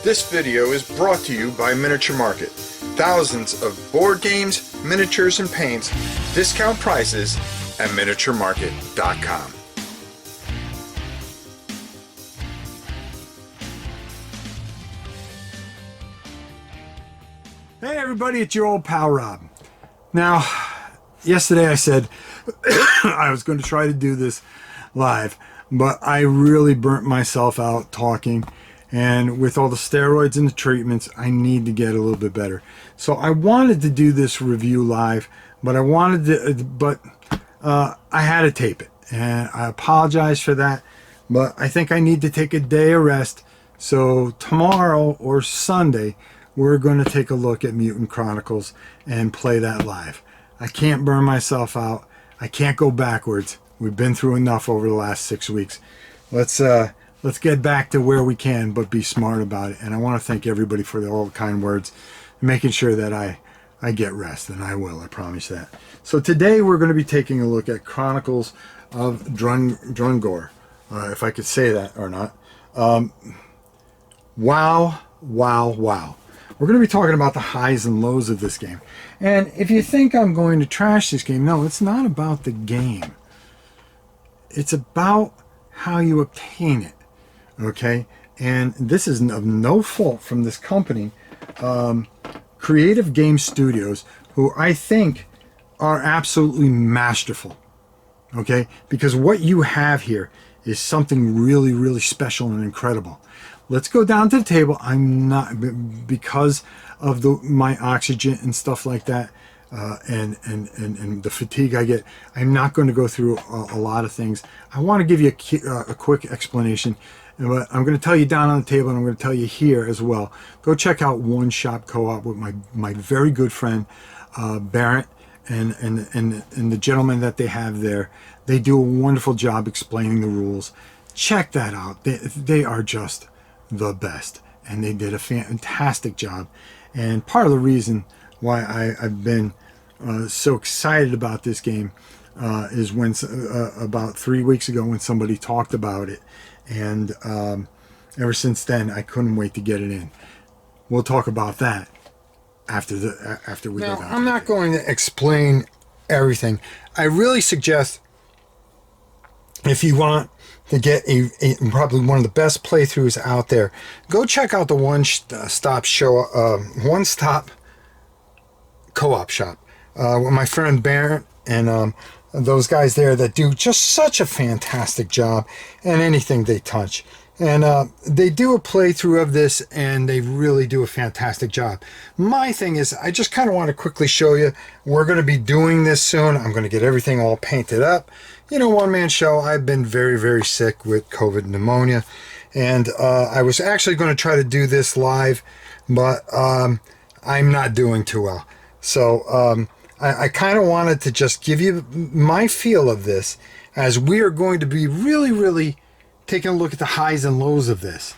This video is brought to you by Miniature Market. Thousands of board games, miniatures, and paints, discount prices at miniaturemarket.com. Hey everybody, it's your old pal Rob. Now, yesterday I said I was going to try to do this live, but I really burnt myself out talking, and with all the steroids and the treatments, I need to get a little bit better. So I wanted to do this review live, but I had to tape it, and I apologize for that, but I think I need to take a day of rest. So tomorrow or Sunday, we're going to take a look at Mutant Chronicles and play that live. I can't burn myself out. I can't go backwards. We've been through enough over the last 6 weeks. Let's get back to where we can, but be smart about it. And I want to thank everybody for all the kind words, making sure that I get rest, and I will, I promise that. So today we're going to be taking a look at Chronicles of Drunagor, if I could say that or not. Wow. We're going to be talking about the highs and lows of this game. And if you think I'm going to trash this game, no, it's not about the game. It's about how you obtain it, okay? And this is of no fault from this company, Creative Game Studios, who I think are absolutely masterful, okay? Because what you have here is something really, really special and incredible. Let's go down to the table. I'm not, because of my oxygen and stuff like that, and the fatigue I get, I'm not going to go through a lot of things. I want to give you a quick explanation, but I'm going to tell you down on the table, and I'm going to tell you here as well. Go check out One Shop Co-op with my very good friend Barrett and the gentleman that they have there. They do a wonderful job explaining the rules. Check that out. They are just the best, and they did a fantastic job. And part of the reason why I've been so excited about this game is when about 3 weeks ago when somebody talked about it, and ever since then I couldn't wait to get it in. We'll talk about that after we go down. I'm not going to explain everything. I really suggest, if you want to get probably one of the best playthroughs out there, go check out the One Stop Co-op shop with my friend Barrett and those guys there that do just such a fantastic job in anything they touch. And they do a playthrough of this, and they really do a fantastic job. My thing is, I just kind of want to quickly show you. We're going to be doing this soon. I'm going to get everything all painted up. You know, one-man show. I've been very, very sick with COVID pneumonia, and I was actually going to try to do this live, but I'm not doing too well. So I kind of wanted to just give you my feel of this, as we are going to be really, really taking a look at the highs and lows of this.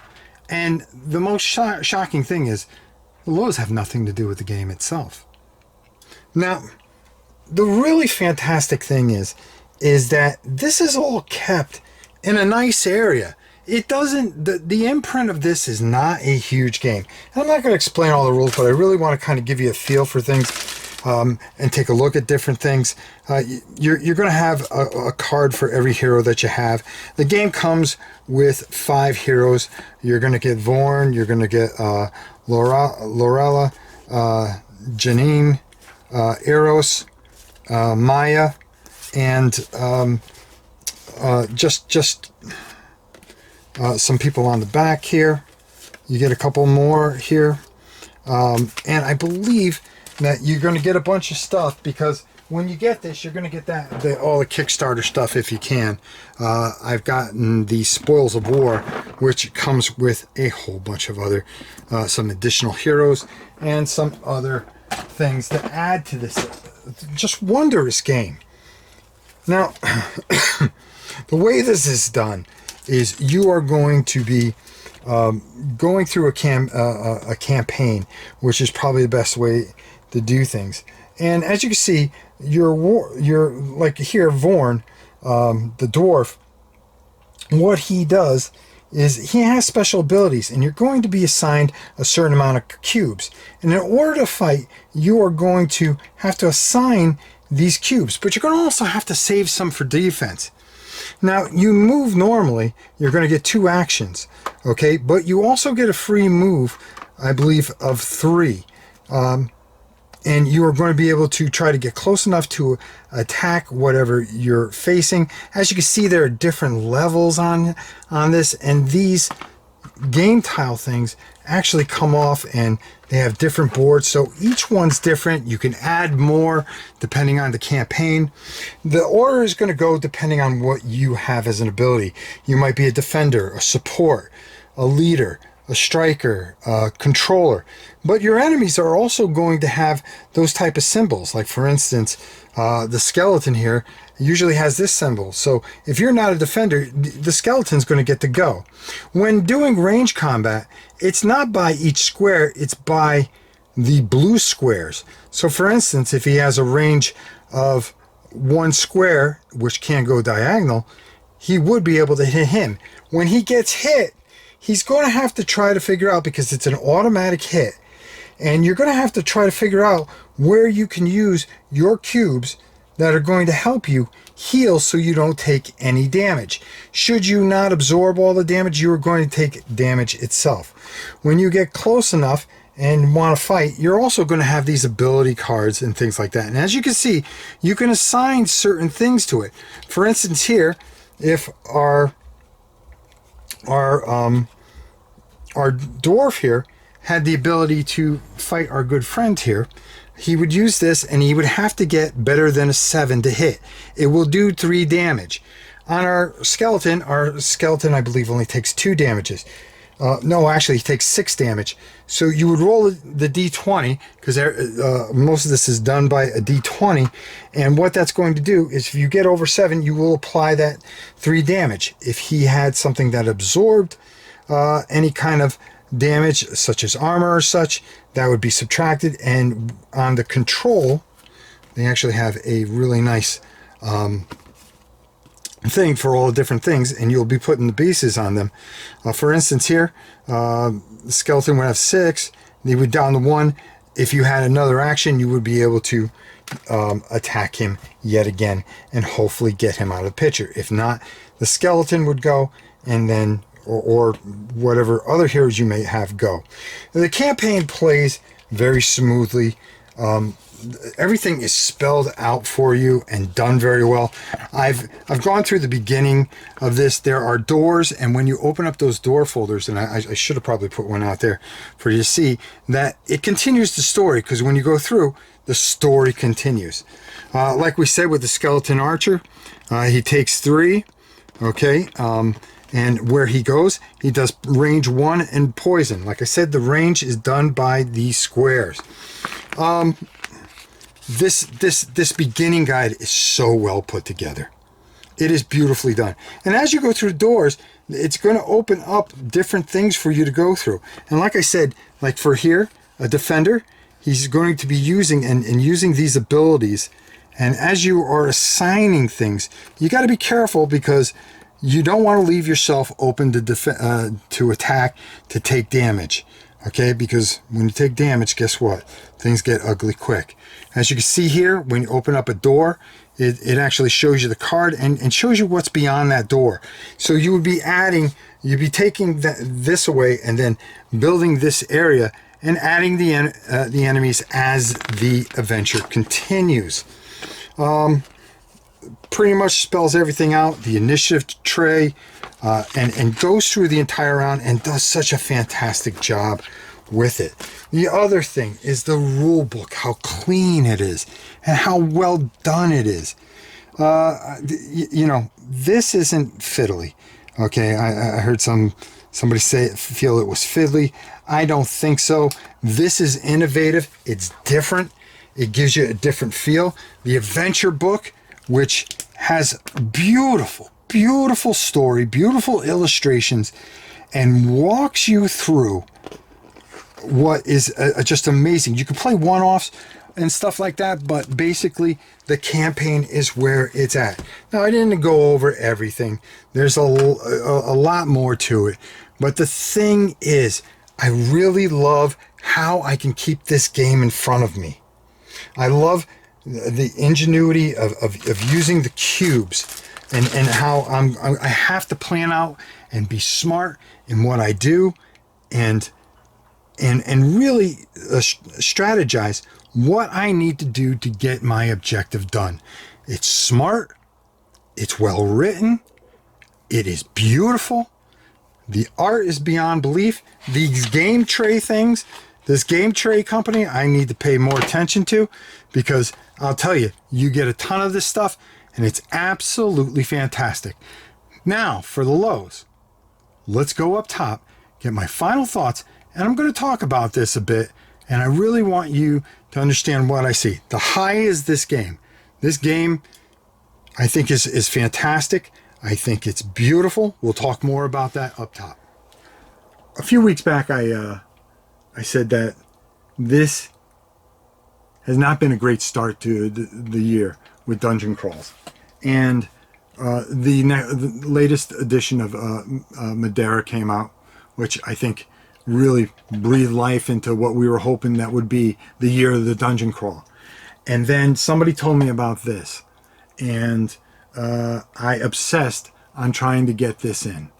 And the most shocking thing is, the lows have nothing to do with the game itself. Now, the really fantastic thing is that this is all kept in a nice area. It doesn't, the imprint of this is not a huge game. And I'm not going to explain all the rules, but I really want to kind of give you a feel for things, and take a look at different things. You're going to have a card for every hero that you have. The game comes with 5 heroes. You're going to get Vorn, you're going to get Lorella, Janine, Eros, Maya, and just some people on the back here. You get a couple more here, and I believe that you're going to get a bunch of stuff, because when you get this, you're going to get all the Kickstarter stuff if you can. I've gotten the Spoils of War, which comes with a whole bunch of other, some additional heroes and some other things to add to this just wondrous game. Now, the way this is done is you are going to be going through a campaign, which is probably the best way to do things. And as you can see, you're like here, Vorn, the dwarf, what he does is he has special abilities, and you're going to be assigned a certain amount of cubes. And in order to fight, you are going to have to assign these cubes, but you're going to also have to save some for defense. Now, you move normally, you're going to get 2 actions, okay? But you also get a free move, I believe, of 3. And you are going to be able to try to get close enough to attack whatever you're facing. As you can see, there are different levels on this, and these game tile things actually come off and they have different boards, so each one's different. You can add more depending on the campaign. The order is going to go depending on what you have as an ability. You might be a defender, a support, a leader, a striker, a controller, but your enemies are also going to have those type of symbols. Like, for instance, the skeleton here usually has this symbol. So if you're not a defender, the skeleton's going to get to go. When doing range combat, it's not by each square, it's by the blue squares. So for instance, if he has a range of 1 square, which can go diagonal, he would be able to hit him. When he gets hit, he's going to have to try to figure out, because it's an automatic hit, and you're going to have to try to figure out where you can use your cubes that are going to help you heal so you don't take any damage. Should you not absorb all the damage, you are going to take damage itself. When you get close enough and want to fight, you're also going to have these ability cards and things like that. And as you can see, you can assign certain things to it. For instance, here, if our dwarf here had the ability to fight our good friend here, he would use this and he would have to get better than a 7 to hit. It will do 3 damage. On our skeleton I believe only takes 2 damages. No, actually he takes 6 damage. So you would roll the d20, because most of this is done by a d20, and what that's going to do is if you get over 7, you will apply that 3 damage. If he had something that absorbed any kind of damage, such as armor or such, that would be subtracted. And on the control, they actually have a really nice thing for all the different things, and you'll be putting the pieces on them. For instance, here, the skeleton would have 6, they would down to 1. If you had another action, you would be able to attack him yet again and hopefully get him out of the picture. If not, the skeleton would go, and then or whatever other heroes you may have go. The campaign plays very smoothly. Everything is spelled out for you and done very well. I've gone through the beginning of this. There are doors, and when you open up those door folders, and I should have probably put one out there for you to see, that it continues the story, because when you go through, the story continues. Like we said with the skeleton archer, he takes 3, okay, and where he goes, he does range 1 and poison. Like I said, the range is done by these squares. This beginning guide is so well put together. It is beautifully done. And as you go through the doors, it's going to open up different things for you to go through. And like I said, like for here, a defender, he's going to be using and using these abilities. And as you are assigning things, you got to be careful, because you don't want to leave yourself open to attack, to take damage. Okay, because when you take damage, guess what? Things get ugly quick. As you can see here, when you open up a door, it actually shows you the card and shows you what's beyond that door. So you would be taking this away and then building this area and adding the enemies as the adventure continues. Pretty much spells everything out, the initiative tray, and goes through the entire round and does such a fantastic job with it. The other thing is the rule book, how clean it is and how well done it is. This isn't fiddly. Okay, I heard somebody feel it was fiddly. I don't think so. This is innovative. It's different. It gives you a different feel. The adventure book, which has beautiful story, beautiful illustrations, and walks you through what is just amazing. You can play one-offs, and stuff like that, but basically the campaign is where it's at. Now, I didn't go over everything. There's a lot more to it, but the thing is, I really love how I can keep this game in front of me. I love the ingenuity of using the cubes and how I have to plan out and be smart in what I do and really strategize what I need to do to get my objective done. It's smart. It's well written. It is beautiful. The art is beyond belief. These game tray things, this game tray company, I need to pay more attention to, because I'll tell you, you get a ton of this stuff and it's absolutely fantastic. Now for the lows. Let's go up top, get my final thoughts, and I'm going to talk about this a bit, and I really want you to understand what I see. The high is this game. This game, I think, is fantastic. I think it's beautiful. We'll talk more about that up top. A few weeks back, I said that this has not been a great start to the year with dungeon crawls. And the latest edition of Madeira came out, which I think really breathed life into what we were hoping that would be the year of the dungeon crawl. And then somebody told me about this, and I obsessed on trying to get this in.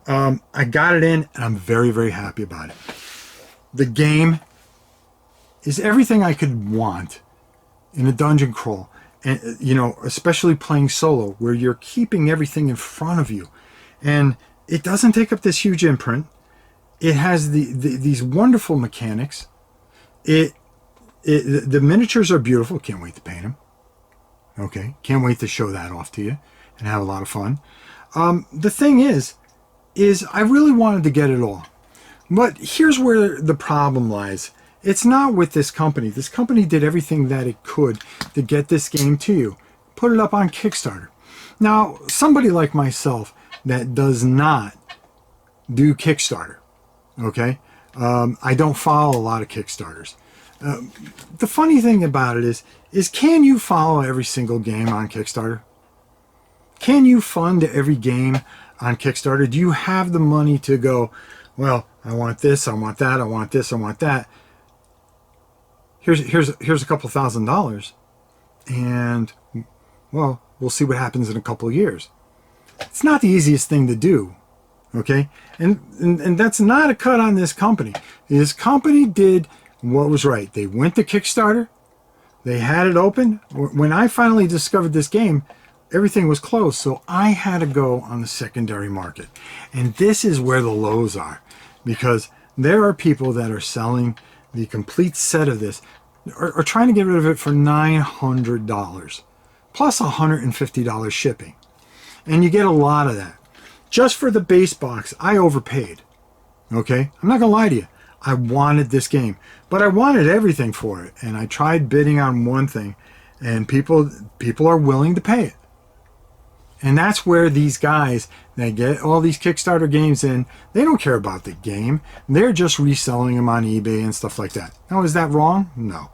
I got it in, and I'm very, very happy about it. The game is everything I could want in a dungeon crawl, and especially playing solo, where you're keeping everything in front of you, and it doesn't take up this huge imprint. It has these wonderful mechanics. The miniatures are beautiful. Can't wait to paint them. Okay, can't wait to show that off to you and have a lot of fun. The thing is I really wanted to get it all. But here's where the problem lies. It's not with this company. This company did everything that it could to get this game to you. Put it up on Kickstarter. Now, somebody like myself that does not do Kickstarter, okay? I don't follow a lot of Kickstarters. The funny thing about it is can you follow every single game on Kickstarter? Can you fund every game on Kickstarter? Do you have the money to go, well, I want this, I want that, I want this, I want that. Here's a couple $1,000, and well, we'll see what happens in a couple of years. It's not the easiest thing to do, okay? And that's not a cut on this company. This company did what was right. They went to Kickstarter. They had it open. When I finally discovered this game, everything was closed, so I had to go on the secondary market. And this is where the lows are, because there are people that are selling the complete set of this, are trying to get rid of it for $900 plus $150 shipping. And you get a lot of that. Just for the base box, I overpaid. Okay? I'm not going to lie to you. I wanted this game, but I wanted everything for it. And I tried bidding on one thing, and people are willing to pay it. And that's where these guys that get all these Kickstarter games in, they don't care about the game. They're just reselling them on eBay and stuff like that. Now, is that wrong? No.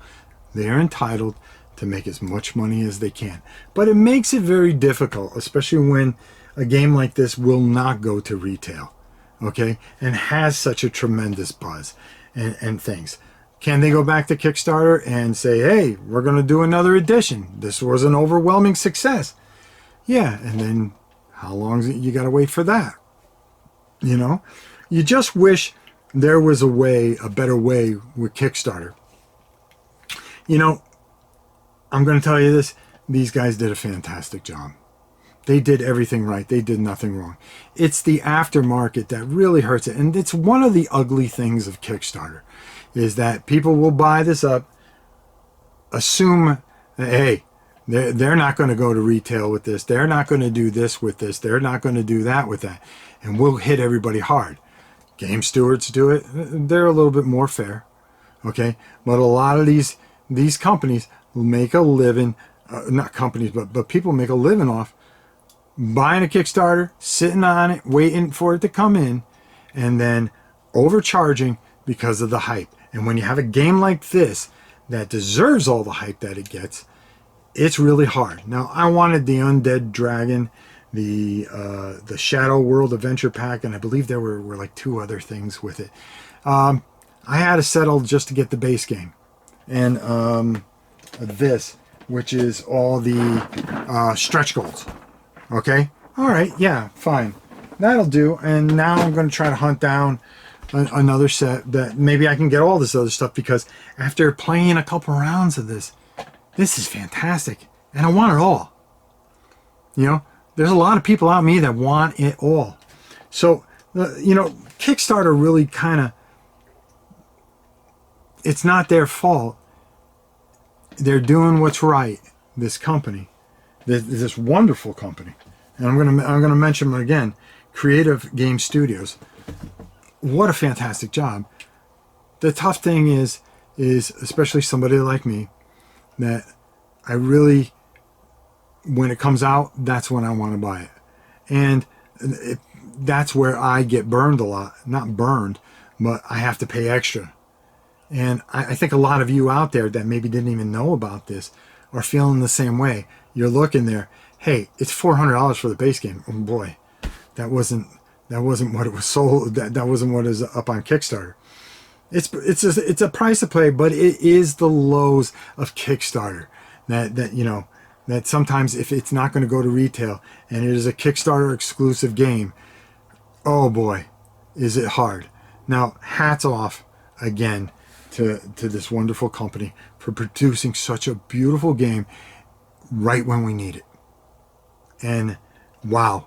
They're entitled to make as much money as they can. But it makes it very difficult, especially when a game like this will not go to retail, okay, and has such a tremendous buzz and things. Can they go back to Kickstarter and say, hey, we're going to do another edition? This was an overwhelming success. Yeah, and then how long is it you got to wait for that? You just wish there was a better way with Kickstarter. I'm going to tell you this. These guys did a fantastic job. They did everything right. They did nothing wrong. It's the aftermarket that really hurts it. And it's one of the ugly things of Kickstarter is that people will buy this up, assume that, hey, they're not going to go to retail with this. They're not going to do this with this. They're not going to do that with that. And we'll hit everybody hard. Game stewards do it. They're a little bit more fair. Okay? But a lot of these companies will make a living, not companies, but people make a living off buying a Kickstarter, sitting on it, waiting for it to come in, and then overcharging because of the hype. And when you have a game like this that deserves all the hype that it gets, it's really hard. Now, I wanted the Undead Dragon, the Shadow World Adventure Pack, and I believe there were like 2 other things with it. I had to settle just to get the base game. And this, which is all the stretch goals. Okay? All right, yeah, fine. That'll do. And now I'm going to try to hunt down another set that maybe I can get all this other stuff, because after playing a couple rounds of this is fantastic. And I want it all. You know, there's a lot of people out me that want it all. So, you know, Kickstarter really kind of, it's not their fault. They're doing what's right. This company, this wonderful company, and I'm gonna mention them again. Creative Game Studios. What a fantastic job. The tough thing is especially somebody like me, that I really, when it comes out, that's when I want to buy it, and that's where I get burned a lot. Not burned, but I have to pay extra. And I think a lot of you out there that maybe didn't even know about this are feeling the same way. You're looking there, hey, it's $400 for the base game. Oh boy, that wasn't what it was sold. That wasn't what is up on Kickstarter. It's a price to play, but it is the lows of Kickstarter that you know, that sometimes if it's not going to go to retail and it is a Kickstarter exclusive game, oh boy, is it hard. Now, hats off again to this wonderful company for producing such a beautiful game right when we need it. And wow,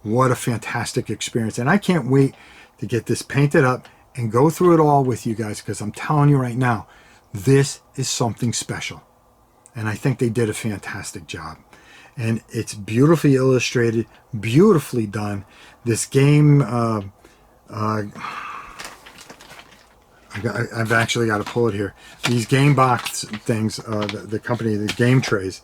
what a fantastic experience. And I can't wait to get this painted up and go through it all with you guys, because I'm telling you right now, this is something special. And I think they did a fantastic job. And it's beautifully illustrated, beautifully done. This game, I've actually got to pull it here. These game box things, the company, the game trays,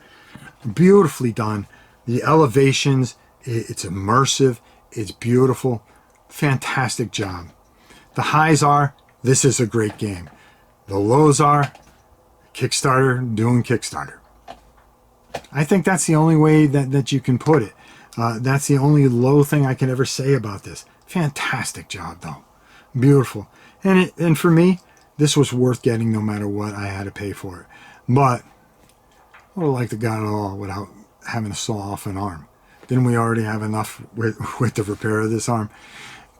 beautifully done. The elevations, it's immersive, it's beautiful, fantastic job. The highs are, this is a great game. The lows are, Kickstarter doing Kickstarter. I think that's the only way that you can put it. That's the only low thing I can ever say about this. Fantastic job, though. Beautiful. And for me, this was worth getting no matter what I had to pay for it. But I would have liked to got it all without having to saw off an arm. Didn't we already have enough with the repair of this arm?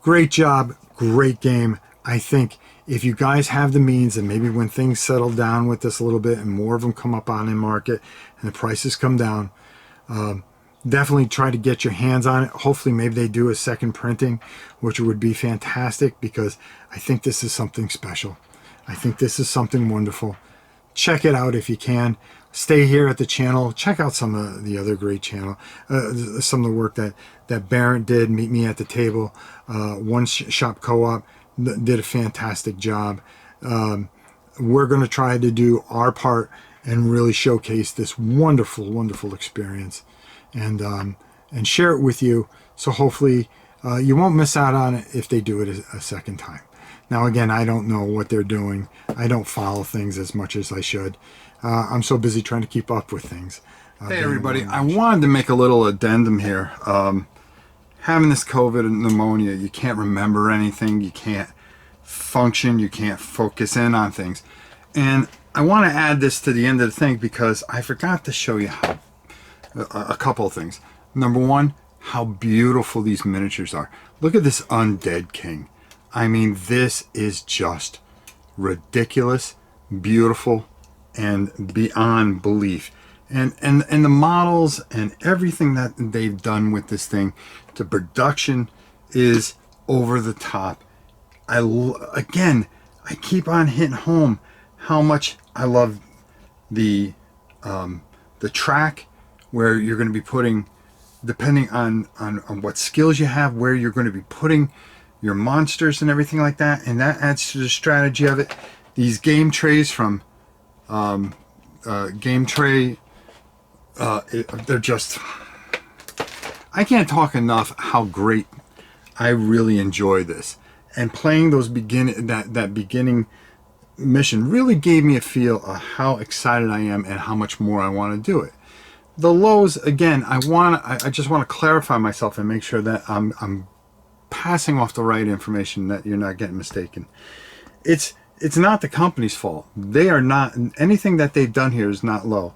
Great job, great game. I think if you guys have the means, and maybe when things settle down with this a little bit and more of them come up on the market and the prices come down, definitely try to get your hands on it. Hopefully maybe they do a second printing, which would be fantastic, because I think this is something special. I think this is something wonderful. Check it out if you can. Stay here at the channel. Check out some of the other great channel. Some of the work that Barrett did, Meet Me at the Table. One Shop Co-op did a fantastic job. We're going to try to do our part and really showcase this wonderful, wonderful experience, and share it with you. So hopefully you won't miss out on it if they do it a second time. Now, again, I don't know what they're doing. I don't follow things as much as I should. I'm so busy trying to keep up with things. Hey, everybody. I wanted to make a little addendum here. Having this COVID and pneumonia, you can't remember anything. You can't function. You can't focus in on things. And I want to add this to the end of the thing, because I forgot to show you how a couple of things. Number one, how beautiful these miniatures are. Look at this Undead King. I mean, this is just ridiculous, beautiful, and beyond belief. And the models and everything that they've done with this thing, the production is over the top. Again, I keep on hitting home how much I love the track, where you're going to be putting, depending on what skills you have, where you're going to be putting your monsters and everything like that, and that adds to the strategy of it. These game trays from Game Tray, they're just, I can't talk enough how great I really enjoy this. And playing those beginning mission really gave me a feel of how excited I am and how much more I want to do it. The lows, again, I just want to clarify myself and make sure that I'm passing off the right information, that you're not getting mistaken. It's not the company's fault. They are not, anything that they've done here is not low.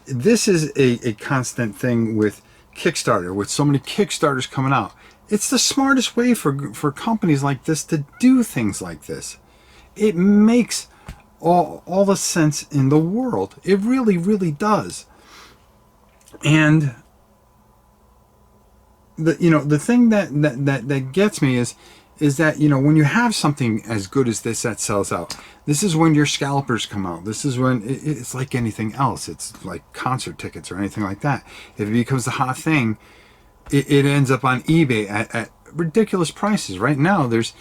This is a constant thing with Kickstarter, with so many Kickstarters coming out. It's the smartest way for companies like this to do things like this. It makes all the sense in the world. It really, really does. And the thing that gets me is that, when you have something as good as this that sells out, this is when your scalpers come out. This is when it's like anything else. It's like concert tickets or anything like that. If it becomes the hot thing, it ends up on eBay at ridiculous prices. Right now, there's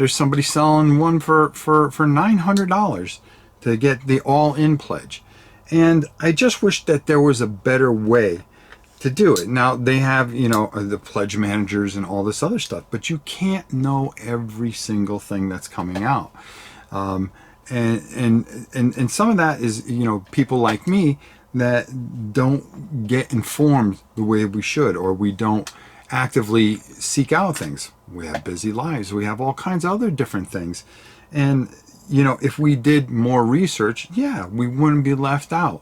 somebody selling one for $900 to get the all-in pledge. And I just wish that there was a better way to do it. Now, they have, the pledge managers and all this other stuff, but you can't know every single thing that's coming out. And some of that is, people like me that don't get informed the way we should, or we don't actively seek out things. We have busy lives. We have all kinds of other different things. And, if we did more research, yeah, we wouldn't be left out.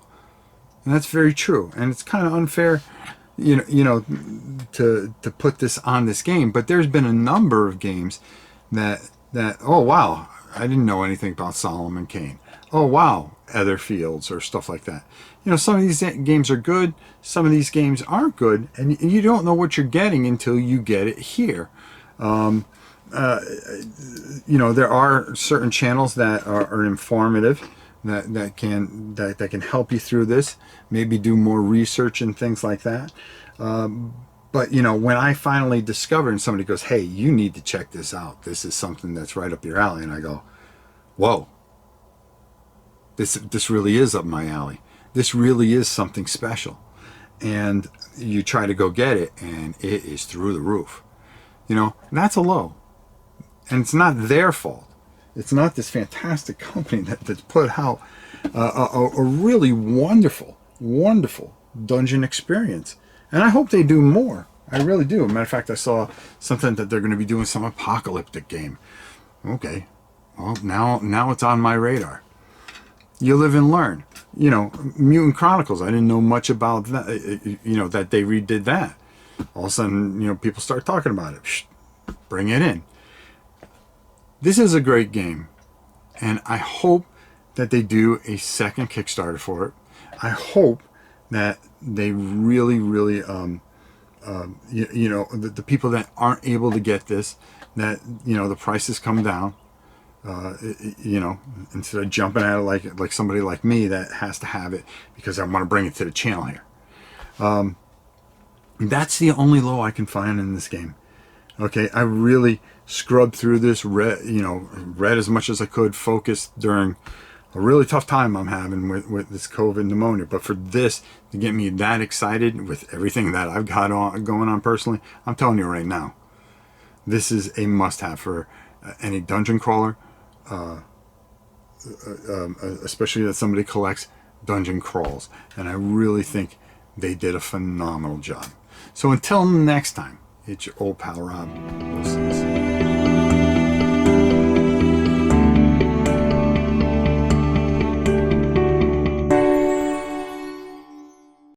And that's very true. And it's kind of unfair, to put this on this game. But there's been a number of games that oh, wow, I didn't know anything about Solomon Kane. Oh, wow, Etherfields or stuff like that. Some of these games are good. Some of these games aren't good. And you don't know what you're getting until you get it here. There are certain channels that are informative, that can help you through this, maybe do more research and things like that. But when I finally discover, and somebody goes, hey, you need to check this out, this is something that's right up your alley, and I go, whoa, this really is up my alley, this really is something special, and you try to go get it and it is through the roof. That's a low, and it's not their fault. It's not this fantastic company that's put out a really wonderful dungeon experience. And I hope they do more. I really do. Matter of fact, I saw something that they're going to be doing some apocalyptic game. Okay. Well, now it's on my radar. You live and learn. Mutant Chronicles, I didn't know much about that, that they redid that. All of a sudden, people start talking about it. Shh, bring it in. This is a great game, and I hope that they do a second Kickstarter for it. I hope that they really, really, the people that aren't able to get this, that, the prices come down, instead of jumping at it like somebody like me that has to have it because I want to bring it to the channel here. That's the only low I can find in this game. Okay, I really scrubbed through this, read as much as I could, focused during a really tough time I'm having with this COVID pneumonia. But for this to get me that excited with everything that I've got going on personally, I'm telling you right now, this is a must-have for any dungeon crawler, especially that somebody collects dungeon crawls. And I really think they did a phenomenal job. So until next time, it's your old pal Rob. We'll see you soon.